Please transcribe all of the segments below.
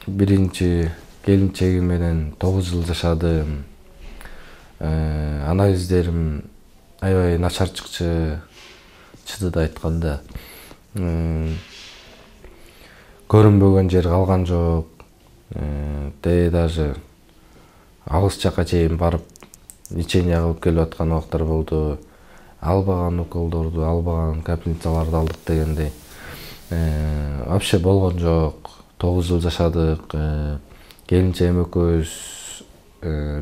биринчи келинчегим менен 9 жыл жашадым. Анализдерим аябай начар чыкчу, чындыгын айтканда. Көрүнбөгөн жер калган жок. Даже алыс жакка чейин барып лечение кылып келип аткан убактар болду. Албаган уколдорду, албаган капельницаларды алдык дегендей. Вообще болгон жок. 9 жыл жашадык. Келинчегим экөөбүз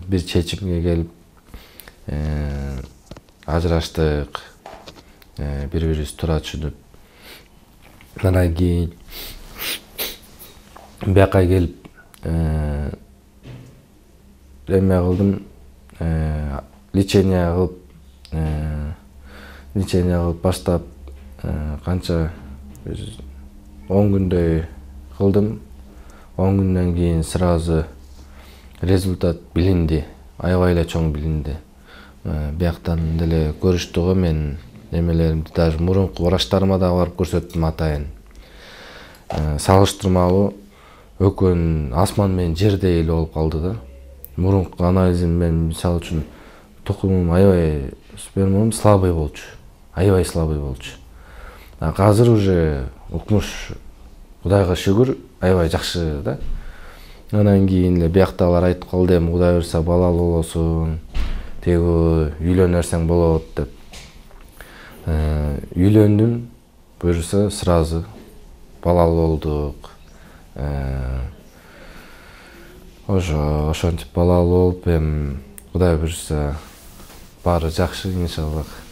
бир чечимге келип ажыраштык. Бири-бирибизди туура түшүнүп. Андан кийин бияка келип эме кылдым, лечение кылып баштап канча 10 күндөй кылдым. 10 күндөн кийин сразу результат билинди, аябай эле чоң билинди. Бияктан деле көрүштү го, мен эмелеримди даже мурунку врачтарыма да барып көрсөттүм атайын. Салыштырмалуу экөөнүн асман менен жердей эле болуп калды да. Мурунку анализим мен мисалы үчүн тукумум аябай, спермам слабый болчу. Аябай слабый болчу. Азыр уже укмуш, Кудайга шүгүр, аябай жакшы да. Андан кийин эле бияктагылар айтып калды, эми Кудай буйрса балалуу болосуң, теги үйлөнө берсең болот деп. Үйлөндүм, буюрса сразу балалуу болдук. Ошентип балалуу болуп, эми Кудай буйрса баары жакшы иншаллах.